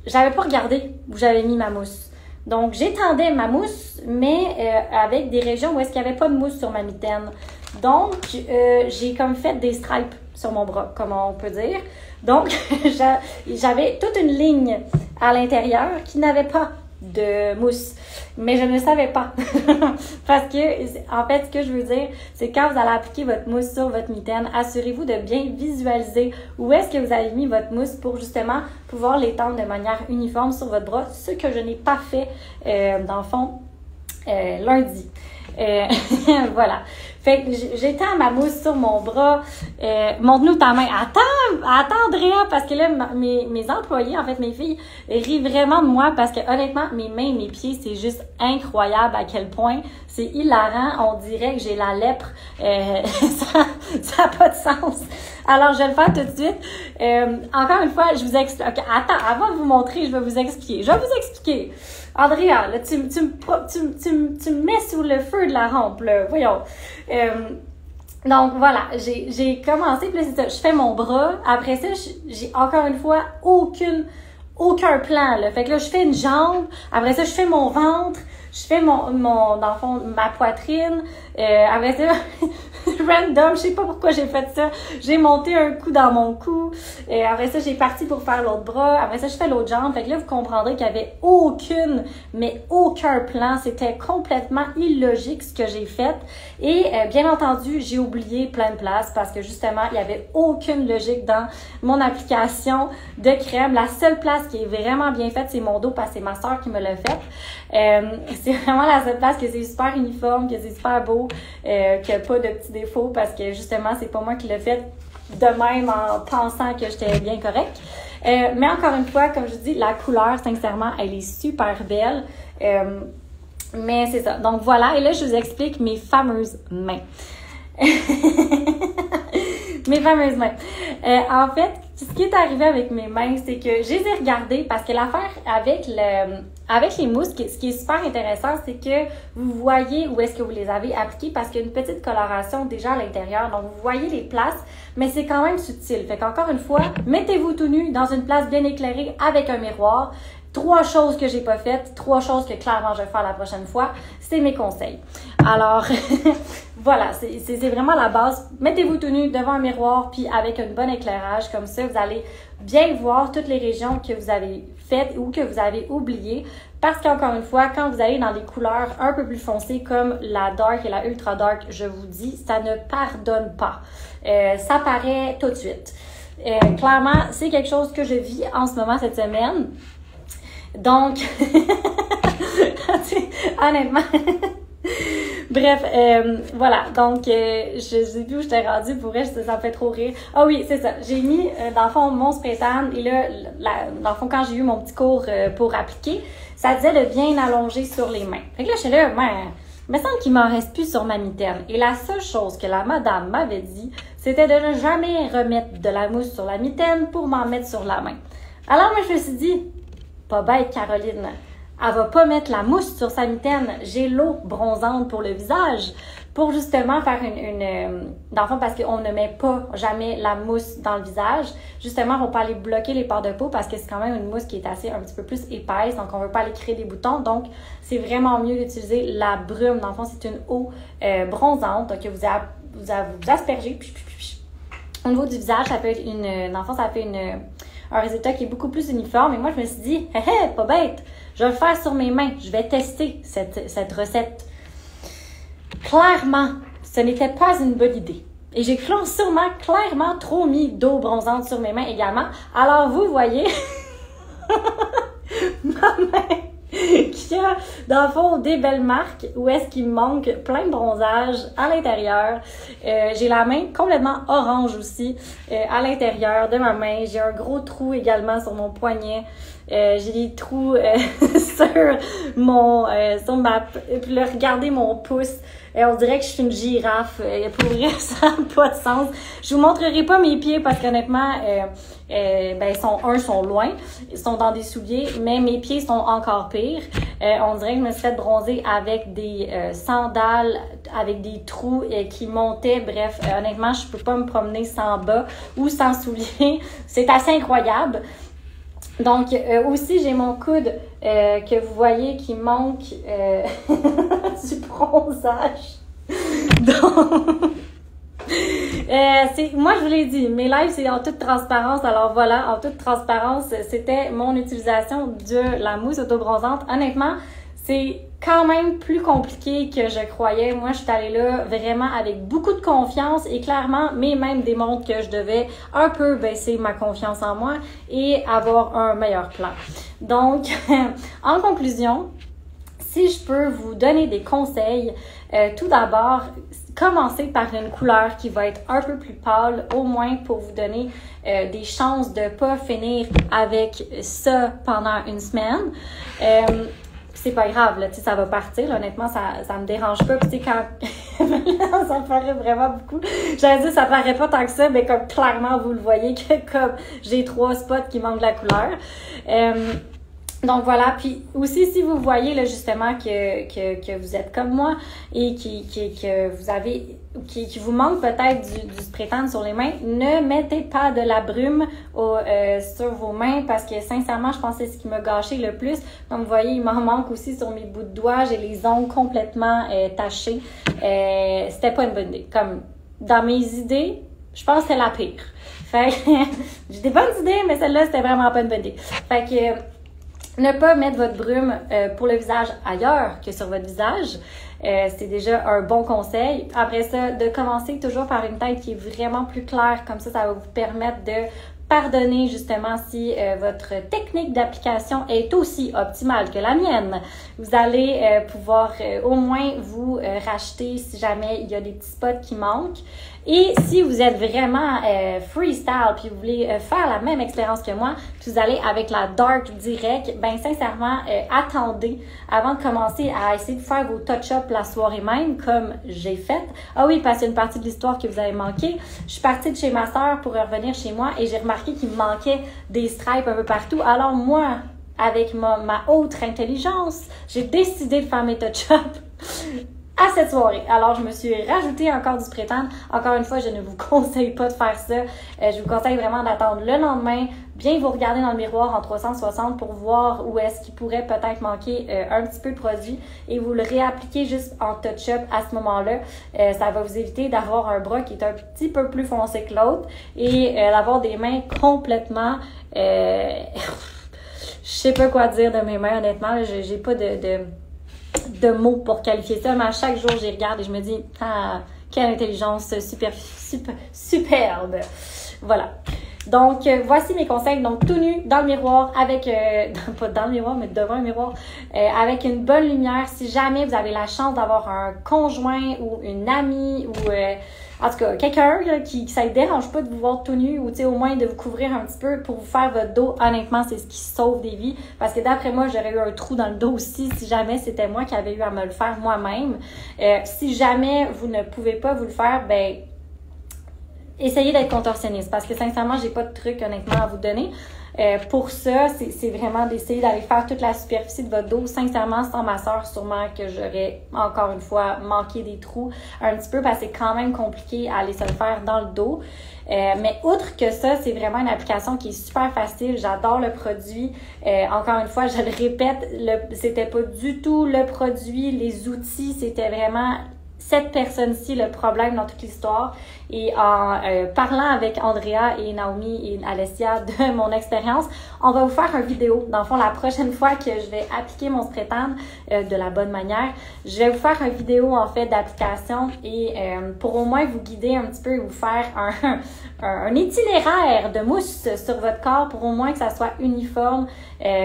Speaker 1: j'avais pas regardé où j'avais mis ma mousse. Donc, j'étendais ma mousse, mais avec des régions où est-ce qu'il n'y avait pas de mousse sur ma mitaine. Donc, j'ai comme fait des stripes sur mon bras, comme on peut dire. Donc, j'avais toute une ligne à l'intérieur qui n'avait pas de mousse. Mais je ne savais pas. Parce que, en fait, ce que je veux dire, c'est quand vous allez appliquer votre mousse sur votre mitaine, assurez-vous de bien visualiser où est-ce que vous avez mis votre mousse pour justement pouvoir l'étendre de manière uniforme sur votre bras, ce que je n'ai pas fait, dans le fond, lundi. Voilà. Fait que j'étends ma mousse sur mon bras. Montre-nous ta main. Attends, Andrea, parce que là, mes employés, en fait, mes filles, rient vraiment de moi parce que honnêtement, mes mains et mes pieds, c'est juste incroyable à quel point. C'est hilarant. On dirait que j'ai la lèpre. Ça n'a pas de sens. Alors, je vais le faire tout de suite. Encore une fois, je vous explique. Okay, attends, avant de vous montrer, je vais vous expliquer. Andrea, là, tu me mets sous le feu de la rampe, là. Voyons. Donc, voilà, j'ai commencé, puis là, c'est ça, je fais mon bras. Après ça, j'ai encore une fois aucun plan, là. Fait que là, je fais une jambe. Après ça, je fais mon ventre. Je fais dans le fond, ma poitrine. Après ça, random, je sais pas pourquoi j'ai fait ça. J'ai monté un coup dans mon cou. Après ça, j'ai parti pour faire l'autre bras. Après ça, je fais l'autre jambe. Fait que là, vous comprendrez qu'il y avait aucun plan. C'était complètement illogique ce que j'ai fait. Et bien entendu, j'ai oublié plein de places parce que justement, il y avait aucune logique dans mon application de crème. La seule place qui est vraiment bien faite, c'est mon dos parce que c'est ma soeur qui me l'a fait. C'est vraiment la seule place que c'est super uniforme, que c'est super beau, qu'il n'y a pas de petits défauts parce que justement, c'est pas moi qui l'ai fait de même en pensant que j'étais bien correcte. Mais encore une fois, comme je dis, la couleur, sincèrement, elle est super belle. Mais c'est ça. Donc voilà, et là, je vous explique mes fameuses mains. Mes fameuses mains. En fait, ce qui est arrivé avec mes mains, c'est que je les ai regardées parce que l'affaire avec les mousses, ce qui est super intéressant, c'est que vous voyez où est-ce que vous les avez appliquées parce qu'il y a une petite coloration déjà à l'intérieur. Donc, vous voyez les places, mais c'est quand même subtil. Fait qu'encore une fois, mettez-vous tout nu dans une place bien éclairée avec un miroir. 3 choses que j'ai pas faites, 3 choses que clairement je vais faire la prochaine fois, c'est mes conseils. Alors, voilà, c'est vraiment la base. Mettez-vous tout nu devant un miroir, puis avec un bon éclairage, comme ça, vous allez bien voir toutes les régions que vous avez faites ou que vous avez oubliées. Parce qu'encore une fois, quand vous allez dans des couleurs un peu plus foncées comme la dark et la ultra dark, je vous dis, ça ne pardonne pas. Ça paraît tout de suite. Clairement, c'est quelque chose que je vis en ce moment cette semaine. Donc, honnêtement, bref, voilà, donc je sais plus où j'étais rendue, pour vrai, ça me fait trop rire. Ah oui, c'est ça, j'ai mis, dans le fond, mon spray tan, et là, dans le fond, quand j'ai eu mon petit cours pour appliquer, ça disait de bien allonger sur les mains. Fait que là, j'étais là, il me semble qu'il m'en reste plus sur ma mitaine. Et la seule chose que la madame m'avait dit, c'était de ne jamais remettre de la mousse sur la mitaine pour m'en mettre sur la main. Alors, moi, je me suis dit, pas bête, Caroline. Elle va pas mettre la mousse sur sa mitaine. J'ai l'eau bronzante pour le visage. Pour justement faire dans le fond, parce qu'on ne met pas jamais la mousse dans le visage. Justement, on va pas aller bloquer les pores de peau parce que c'est quand même une mousse qui est assez un petit peu plus épaisse. Donc, on veut pas aller créer des boutons. Donc, c'est vraiment mieux d'utiliser la brume. Dans le fond, c'est une eau bronzante. Donc, vous aspergez. Au niveau du visage, ça peut être dans le fond, ça fait un résultat qui est beaucoup plus uniforme. Et moi, je me suis dit, pas bête, je vais le faire sur mes mains. Je vais tester cette recette. Clairement, ce n'était pas une bonne idée. Et j'ai sûrement clairement trop mis d'eau bronzante sur mes mains également. Alors, vous voyez, ma main qui a, dans le fond, des belles marques où est-ce qu'il me manque plein de bronzage à l'intérieur. J'ai la main complètement orange aussi à l'intérieur de ma main. J'ai un gros trou également sur mon poignet. J'ai des trous sur ma... Puis là, regardez mon pouce. On dirait que je suis une girafe. Pour vrai, ça n'a pas de sens. Je vous montrerai pas mes pieds parce qu'honnêtement, ils sont loin. Ils sont dans des souliers, mais mes pieds sont encore pires. On dirait que je me suis fait bronzer avec des sandales, avec des trous qui montaient. Bref, honnêtement, je peux pas me promener sans bas ou sans souliers. C'est assez incroyable. Donc, aussi, j'ai mon coude que vous voyez qui manque du bronzage. Donc, moi, je vous l'ai dit, mes lives, c'est en toute transparence. Alors voilà, en toute transparence, c'était mon utilisation de la mousse autobronzante. Honnêtement, c'est quand même plus compliqué que je croyais. Moi, je suis allée là vraiment avec beaucoup de confiance et clairement, mes mains démontrent que je devais un peu baisser ma confiance en moi et avoir un meilleur plan. Donc, en conclusion, si je peux vous donner des conseils, tout d'abord, commencez par une couleur qui va être un peu plus pâle, au moins pour vous donner des chances de pas finir avec ça pendant une semaine. C'est pas grave, là, tu sais, ça va partir, là, honnêtement, ça me dérange pas, puis tu sais, quand, ça me paraît vraiment beaucoup, j'allais dire, ça paraît pas tant que ça, mais comme clairement, vous le voyez, que comme j'ai 3 spots qui manquent de la couleur. Donc voilà, puis aussi si vous voyez là justement que vous êtes comme moi et que vous avez qui vous manque peut-être du spray tan sur les mains, ne mettez pas de la brume sur vos mains parce que sincèrement, je pense que c'est ce qui m'a gâché le plus. Comme vous voyez, il m'en manque aussi sur mes bouts de doigts, j'ai les ongles complètement tachés. C'était pas une bonne idée. Comme dans mes idées, je pense que c'est la pire. Fait que j'ai des bonnes idées, mais celle-là, c'était vraiment pas une bonne idée. Fait que ne pas mettre votre brume pour le visage ailleurs que sur votre visage, c'est déjà un bon conseil. Après ça, de commencer toujours par une tête qui est vraiment plus claire, comme ça va vous permettre de pardonner justement si votre technique d'application est aussi optimale que la mienne. Vous allez pouvoir au moins vous racheter si jamais il y a des petits spots qui manquent. Et si vous êtes vraiment freestyle puis vous voulez faire la même expérience que moi, puis vous allez avec la dark direct, ben sincèrement, attendez avant de commencer à essayer de faire vos touch-up la soirée même, comme j'ai fait. Ah oui, parce qu'il y a une partie de l'histoire que vous avez manqué. Je suis partie de chez ma sœur pour revenir chez moi et j'ai remarqué qu'il me manquait des stripes un peu partout. Alors moi, avec ma haute intelligence, j'ai décidé de faire mes touch-up à cette soirée. Alors, je me suis rajouté encore du spray tan. Encore une fois, je ne vous conseille pas de faire ça. Je vous conseille vraiment d'attendre le lendemain, bien vous regarder dans le miroir en 360 pour voir où est-ce qu'il pourrait peut-être manquer un petit peu de produit et vous le réappliquez juste en touch-up à ce moment-là. Ça va vous éviter d'avoir un bras qui est un petit peu plus foncé que l'autre et d'avoir des mains complètement... je sais pas quoi dire de mes mains, honnêtement. J'ai pas de mots pour qualifier ça, mais à chaque jour, j'y regarde et je me dis, ah, quelle intelligence superbe. Voilà. Donc, voici mes conseils. Donc, tout nu, dans le miroir, avec, pas dans le miroir, mais devant un miroir, avec une bonne lumière. Si jamais vous avez la chance d'avoir un conjoint ou une amie ou, en tout cas, quelqu'un qui ça ne dérange pas de vous voir tout nu ou, tu sais, au moins de vous couvrir un petit peu pour vous faire votre dos. Honnêtement, c'est ce qui sauve des vies. Parce que d'après moi, j'aurais eu un trou dans le dos aussi si jamais c'était moi qui avais eu à me le faire moi-même. Si jamais vous ne pouvez pas vous le faire, ben essayez d'être contorsionniste parce que sincèrement, j'ai pas de truc honnêtement à vous donner. Pour ça, c'est vraiment d'essayer d'aller faire toute la superficie de votre dos. Sincèrement, sans ma soeur, sûrement que j'aurais encore une fois manqué des trous un petit peu parce que c'est quand même compliqué à aller se le faire dans le dos. Mais outre que ça, c'est vraiment une application qui est super facile. J'adore le produit. Encore une fois, je le répète, c'était pas du tout le produit, les outils, c'était vraiment cette personne-ci le problème dans toute l'histoire. Et en parlant avec Andrea et Naomi et Alessia de mon expérience, on va vous faire une vidéo. Dans le fond, la prochaine fois que je vais appliquer mon spray tan de la bonne manière, je vais vous faire une vidéo en fait d'application et pour au moins vous guider un petit peu et vous faire un itinéraire de mousse sur votre corps pour au moins que ça soit uniforme,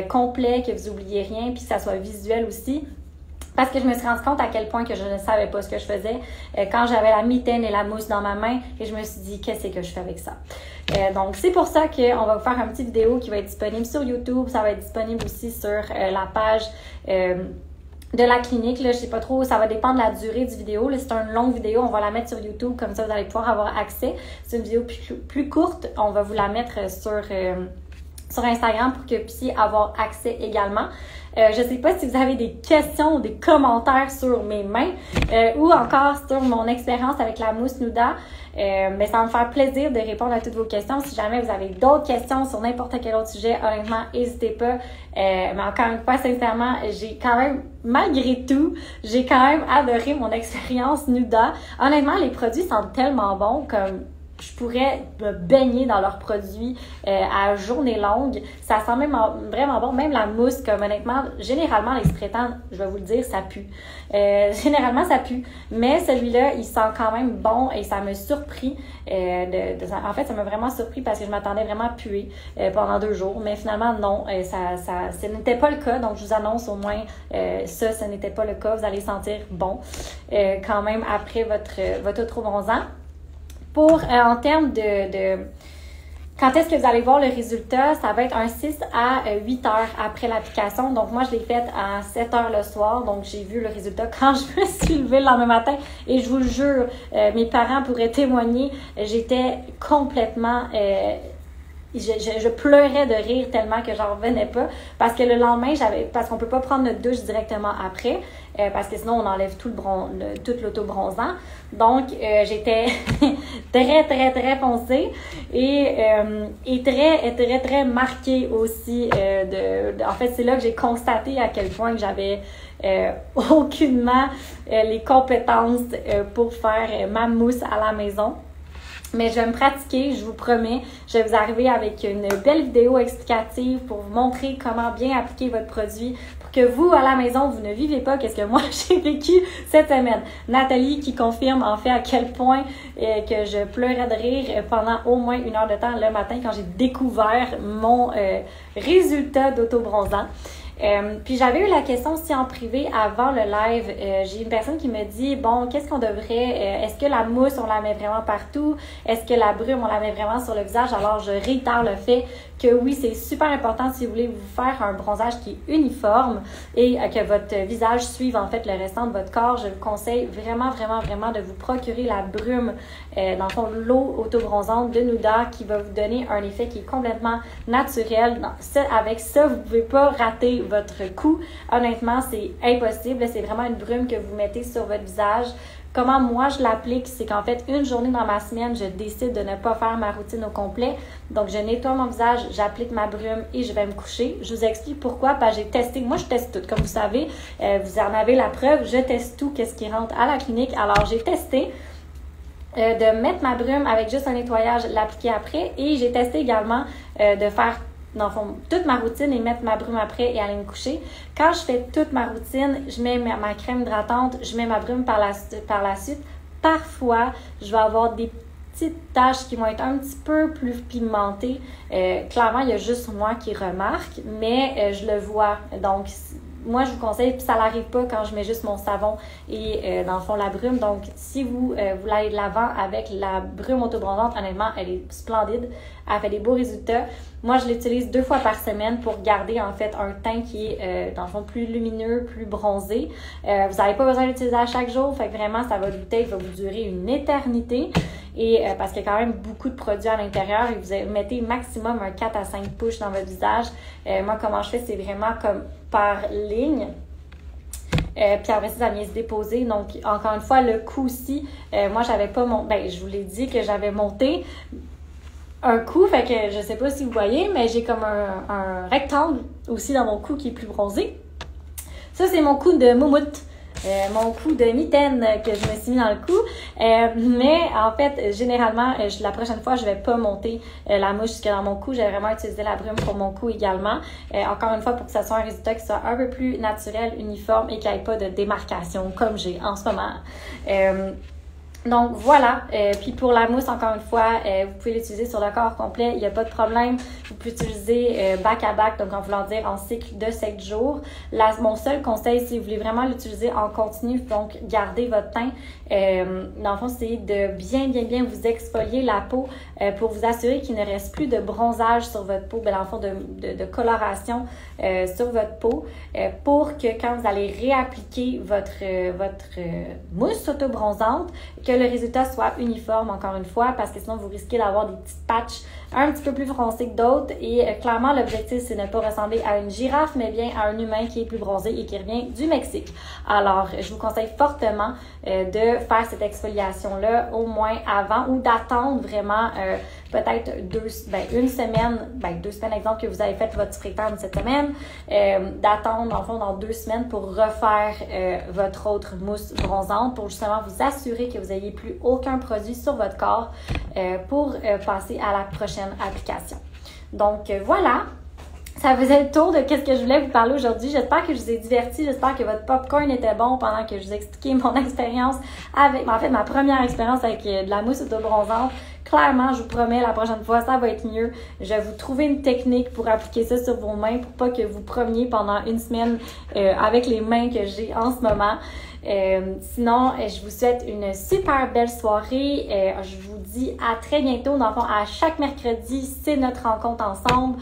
Speaker 1: complet, que vous oubliez rien puis que ça soit visuel aussi. Parce que je me suis rendu compte à quel point que je ne savais pas ce que je faisais quand j'avais la mitaine et la mousse dans ma main et je me suis dit qu'est-ce que je fais avec ça. Donc c'est pour ça qu'on va vous faire une petite vidéo qui va être disponible sur YouTube, ça va être disponible aussi sur la page de la clinique. Là, je sais pas trop, ça va dépendre de la durée du vidéo. Là, c'est une longue vidéo, on va la mettre sur YouTube, comme ça vous allez pouvoir avoir accès. C'est une vidéo plus courte, on va vous la mettre sur Instagram pour que vous puissiez avoir accès également. Je ne sais pas si vous avez des questions ou des commentaires sur mes mains ou encore sur mon expérience avec la mousse Nuda. Mais ça va me faire plaisir de répondre à toutes vos questions. Si jamais vous avez d'autres questions sur n'importe quel autre sujet, honnêtement, n'hésitez pas. Mais encore une fois, sincèrement, j'ai quand même, malgré tout, j'ai quand même adoré mon expérience Nuda. Honnêtement, les produits sentent tellement bons comme je pourrais me baigner dans leurs produits à journée longue. Ça sent même vraiment bon. Même la mousse, comme honnêtement, généralement, les spray tan, je vais vous le dire, ça pue. Généralement, ça pue. Mais celui-là, il sent quand même bon et ça me surpris. En fait, ça m'a vraiment surpris parce que je m'attendais vraiment à puer pendant 2 jours. Mais finalement, non, ce n'était pas le cas. Donc, je vous annonce au moins ce n'était pas le cas. Vous allez sentir bon quand même après votre auto-bronzant. En termes de quand est-ce que vous allez voir le résultat, ça va être un 6 à 8 heures après l'application. Donc, moi, je l'ai faite à 7 heures le soir. Donc, j'ai vu le résultat quand je me suis levée le lendemain matin. Et je vous le jure, mes parents pourraient témoigner, j'étais complètement... Je pleurais de rire tellement que j'en revenais pas parce que le lendemain, parce qu'on peut pas prendre notre douche directement après parce que sinon on enlève tout l'auto-bronzant. Donc, j'étais très foncée et très marquée aussi. En fait, c'est là que j'ai constaté à quel point que j'avais aucunement les compétences pour faire ma mousse à la maison. Mais je vais me pratiquer, je vous promets. Je vais vous arriver avec une belle vidéo explicative pour vous montrer comment bien appliquer votre produit pour que vous, à la maison, vous ne vivez pas qu'est-ce que moi j'ai vécu cette semaine. Nathalie qui confirme en fait à quel point que je pleurais de rire pendant au moins 1 heure de temps le matin quand j'ai découvert mon résultat d'auto-bronzant. Puis j'avais eu la question aussi en privé avant le live. J'ai une personne qui me dit bon, qu'est-ce qu'on devrait est-ce que la mousse on la met vraiment partout? Est-ce que la brume on la met vraiment sur le visage? Alors je réitère le fait que oui, c'est super important si vous voulez vous faire un bronzage qui est uniforme et que votre visage suive en fait le restant de votre corps. Je vous conseille vraiment de vous procurer la brume dans le fond l'eau auto-bronzante de Nuda qui va vous donner un effet qui est complètement naturel. Avec ça, vous pouvez pas rater votre coup. Honnêtement, c'est impossible. C'est vraiment une brume que vous mettez sur votre visage. Comment moi je l'applique, c'est qu'en fait, une journée dans ma semaine, je décide de ne pas faire ma routine au complet. Donc, je nettoie mon visage, j'applique ma brume et je vais me coucher. Je vous explique pourquoi. Parce que j'ai testé. Moi, je teste tout. Comme vous savez, vous en avez la preuve. Je teste tout, qu'est-ce qui rentre à la clinique. Alors, j'ai testé de mettre ma brume avec juste un nettoyage, l'appliquer après. Et j'ai testé également de faire dans le fond, toute ma routine et mettre ma brume après et aller me coucher. Quand je fais toute ma routine, je mets ma crème hydratante, je mets ma brume par la suite. Parfois, je vais avoir des petites taches qui vont être un petit peu plus pigmentées. Clairement, il y a juste moi qui remarque, mais je le vois. Donc, moi, je vous conseille, puis ça n'arrive pas quand je mets juste mon savon et dans le fond la brume. Donc, si vous voulez aller de l'avant avec la brume auto-bronzante, honnêtement, elle est splendide. Elle fait des beaux résultats. Moi, je l'utilise 2 fois par semaine pour garder en fait un teint qui est dans le fond plus lumineux, plus bronzé. Vous n'avez pas besoin d'utiliser à chaque jour. Fait que vraiment, votre bouteille va vous durer une éternité. Et parce qu'il y a quand même beaucoup de produits à l'intérieur et vous mettez maximum un 4 à 5 push dans votre visage. Moi, comment je fais, c'est vraiment comme par ligne. Puis après ça vient se déposer. Donc, encore une fois, le cou aussi, moi, j'avais pas je vous l'ai dit que j'avais monté un cou, fait que je sais pas si vous voyez, mais j'ai comme un rectangle aussi dans mon cou qui est plus bronzé. Ça, c'est mon cou de moumoute. mon coup de mitaine que je me suis mis dans le cou. Mais en fait, généralement, la prochaine fois, je vais pas monter la mouche jusque dans mon cou. J'ai vraiment utilisé la brume pour mon cou également. Encore une fois, pour que ça soit un résultat qui soit un peu plus naturel, uniforme et qu'il n'y ait pas de démarcation comme j'ai en ce moment. Donc voilà, puis pour la mousse, encore une fois, vous pouvez l'utiliser sur le corps complet, il n'y a pas de problème. Vous pouvez l'utiliser back à back, donc en voulant dire en cycle de 7 jours. Mon seul conseil, si vous voulez vraiment l'utiliser en continu, donc garder votre teint, dans le fond, c'est de bien vous exfolier la peau pour vous assurer qu'il ne reste plus de bronzage sur votre peau, dans le fond de coloration sur votre peau, pour que quand vous allez réappliquer votre mousse auto-bronzante, que le résultat soit uniforme, encore une fois, parce que sinon vous risquez d'avoir des petites patchs un petit peu plus foncées que d'autres et clairement l'objectif c'est de ne pas ressembler à une girafe mais bien à un humain qui est plus bronzé et qui revient du Mexique. Alors je vous conseille fortement de faire cette exfoliation là au moins avant ou d'attendre vraiment peut-être une semaine, 2 semaines exemple que vous avez fait votre spray tan cette semaine, d'attendre dans le fond dans 2 semaines pour refaire votre autre mousse bronzante pour justement vous assurer que vous n'ayez plus aucun produit sur votre corps pour passer à la prochaine application. Donc voilà, ça faisait le tour de qu'est-ce que je voulais vous parler aujourd'hui. J'espère que je vous ai diverti, j'espère que votre popcorn était bon pendant que je vous expliquais mon expérience avec, en fait ma première expérience avec de la mousse auto-bronzante. Clairement, je vous promets, la prochaine fois, ça va être mieux. Je vais vous trouver une technique pour appliquer ça sur vos mains pour pas que vous promeniez pendant une semaine avec les mains que j'ai en ce moment. Sinon, je vous souhaite une super belle soirée. Je vous dis à très bientôt. Dans le fond, à chaque mercredi, c'est notre rencontre ensemble.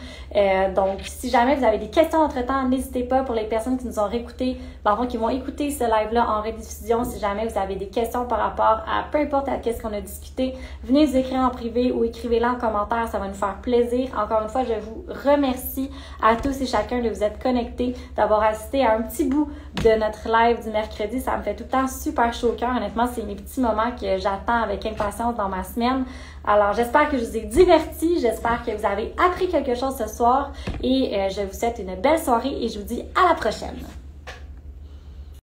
Speaker 1: Donc, si jamais vous avez des questions entre-temps, n'hésitez pas. Pour les personnes qui nous ont réécouté, dans le fond, qui vont écouter ce live-là en rediffusion, si jamais vous avez des questions par rapport à peu importe à qu'est-ce qu'on a discuté, venez nous écrire en privé ou écrivez-la en commentaire. Ça va nous faire plaisir. Encore une fois, je vous remercie à tous et chacun de vous être connectés, d'avoir assisté à un petit bout de notre live du mercredi. Ça me fait tout le temps super chaud au cœur. Honnêtement, c'est mes petits moments que j'attends avec impatience dans ma semaine. Alors, j'espère que je vous ai diverti. J'espère que vous avez appris quelque chose ce soir. Et je vous souhaite une belle soirée et je vous dis à la prochaine.